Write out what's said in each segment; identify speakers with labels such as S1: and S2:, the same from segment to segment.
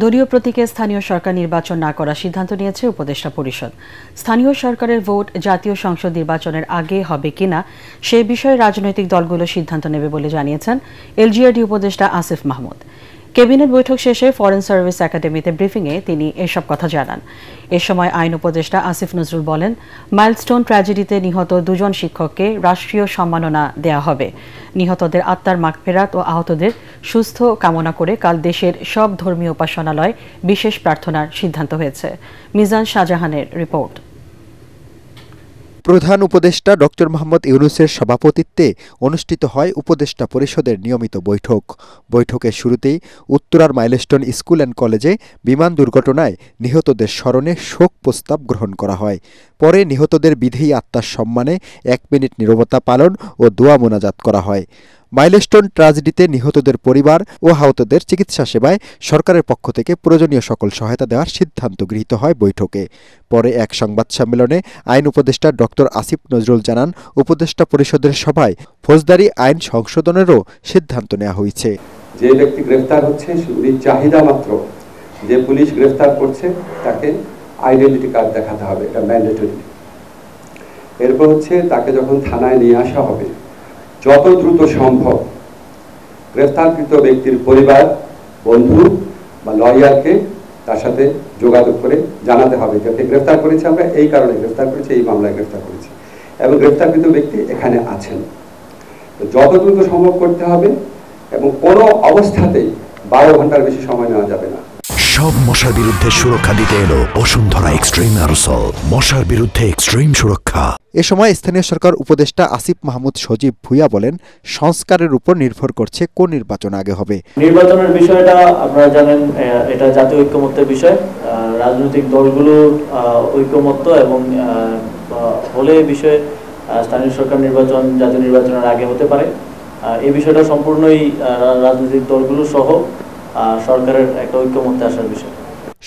S1: দলীয় প্রতীকে স্থানীয় সরকার নির্বাচন না করার সিদ্ধান্ত নিয়েছে উপদেষ্টা পরিষদ। স্থানীয় সরকারের ভোট জাতীয় সংসদ নির্বাচনের আগে হবে কিনা সে বিষয়ে রাজনৈতিক দলগুলো সিদ্ধান্ত নেবে বলে জানিয়েছেন এলজিআরডি উপদেষ্টা আসিফ মাহমুদ। ক্যাবিনেট বৈঠক শেষে ফরেন সার্ভিস একাডেমিতে ব্রিফিংয়ে তিনি এসব কথা জানান। এ সময় আইন উপদেষ্টা আসিফ নজরুল বলেন, মাইলস্টোন ট্র্যাজেডিতে নিহত দুজন শিক্ষককে রাষ্ট্রীয় সম্মাননা দেয়া হবে। নিহতদের আত্মার মাগফিরাত ও আহতদের সুস্থ কামনা করে কাল দেশের সব ধর্মীয় উপাসনালয় বিশেষ প্রার্থনার সিদ্ধান্ত হয়েছে। মিজান শাহজাহানের রিপোর্ট।
S2: প্রধান উপদেষ্টা ডক্টর মোহাম্মদ ইউনূসের সভাপতিত্বে অনুষ্ঠিত হয় উপদেষ্টা পরিষদের নিয়মিত বৈঠক। বৈঠকের শুরুতেই উত্তরার মাইলস্টোন স্কুল অ্যান্ড কলেজে বিমান দুর্ঘটনায় নিহতদের স্মরণে শোক প্রস্তাব গ্রহণ করা হয়। পরে নিহতদের বিধেয়ী আত্মার সম্মানে 1 মিনিট নীরবতা পালন ও দোয়া মোনাজাত করা হয়। মাইলস্টোন ট্র্যাজেডিতে নিহতদের পরিবার ও আহতদের চিকিৎসা সেবায় সরকারের পক্ষ থেকে প্রয়োজনীয় সকল সহায়তা দেওয়ার সিদ্ধান্ত গৃহীত হয় বৈঠকে। পরে এক সংবাদ সম্মেলনে আইন উপদেষ্টা ডক্টর আসিফ নজরুল জানান, উপদেষ্টা পরিষদের সভায় ফৌজদারি আইন সংশোধনেরও সিদ্ধান্ত নেওয়া হয়েছে।
S3: যে ব্যক্তি গ্রেফতার হচ্ছে উনি চাহিদা মাত্র যে পুলিশ গ্রেফতার করছে তাকে আইডেন্টিটি কার্ড দেখাতে হবে, এটা ম্যান্ডেটরি। এরপর হচ্ছে তাকে যখন থানায় নিয়ে আসা হবে যত দ্রুত সম্ভব গ্রেফতারকৃত ব্যক্তির পরিবার, বন্ধু বা লয়ারকে তার সাথে যোগাযোগ করে জানাতে হবে যাতে গ্রেফতার করেছি আমরা এই কারণে গ্রেফতার করেছি, এই মামলায় গ্রেফতার করেছি এবং গ্রেফতারকৃত ব্যক্তি এখানে আছেন। যত দ্রুত সম্ভব করতে হবে এবং কোনো অবস্থাতেই 12 ঘন্টার বেশি সময় নেওয়া যাবে না।
S4: সব মশার বিরুদ্ধে সুরক্ষা দিতে এলো বসুন্ধরা এক্সট্রিম অ্যারোসল, মশার বিরুদ্ধে এক্সট্রিম সুরক্ষা।
S2: এ সময় স্থানীয় সরকার উপদেষ্টা আসিফ মাহমুদ সজীব ভুইয়া বলেন, সংস্কারের উপর নির্ভর করছে কোন নির্বাচন আগে হবে।
S5: নির্বাচনের বিষয়টা আপনারা জানেন, এটা জাতীয় ঐক্যমত্যের বিষয়। রাজনৈতিক দলগুলোর ঐক্যমত্য এবং হলে বিষয়ে স্থানীয় সরকার নির্বাচন জাতীয় নির্বাচনের আগে হতে পারে। এই বিষয়টা সম্পূর্ণই রাজনৈতিক দলগুলো সহ সরকারের একটা ঐক্যমত্যে আসার বিষয়।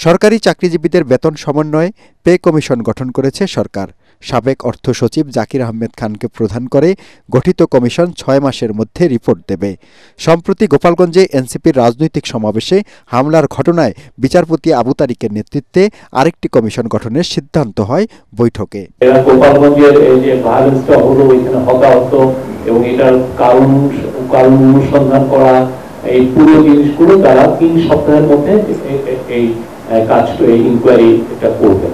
S2: সরকারি চাকরিজীবীদের বেতন সমন্বয়ে পে কমিশন গঠন করেছে সরকার। সাবেক অর্থ সচিব জাকির আহমেদ খানকে প্রধান করে গঠিত কমিশন 6 মাসের মধ্যে রিপোর্ট দেবে। সম্প্রতি গোপালগঞ্জে এনসিপির রাজনৈতিক সমাবেশে হামলার ঘটনায় বিচারপতি আবু তারিকের নেতৃত্বে আরেকটি কমিশন গঠনের সিদ্ধান্ত হয় বৈঠকে।
S6: গোপালগঞ্জের এই যে ভায়োলেন্সটা হলো এখানে হতাহত এবং এটার কারণ অনুসন্ধান করা, এই পুরো জিনিসগুলো তারা 3 সপ্তাহের মধ্যে এই কাজটা এই ইনকোয়ারি এটা করবে।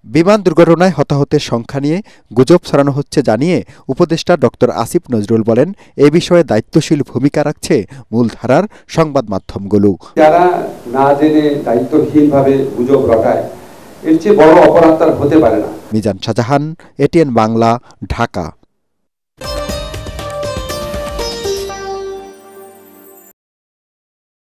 S2: বিমান দুর্ঘটনায় হতাহতের সংখ্যা নিয়ে গুজব ছড়ানো হচ্ছে জানিয়ে উপদেষ্টা ডক্টর আসিফ নজরুল বলেন, এ বিষয়ে দায়িত্বশীল ভূমিকা রাখছে মূলধারার সংবাদ মাধ্যমগুলো।
S3: যারা না জেনে দায়িত্বহীনভাবে গুজব রটায় এর চেয়ে বড় অপরাধ তার হতে পারে না।
S2: মিজান শাহজাহান, এটিএন বাংলা, ঢাকা।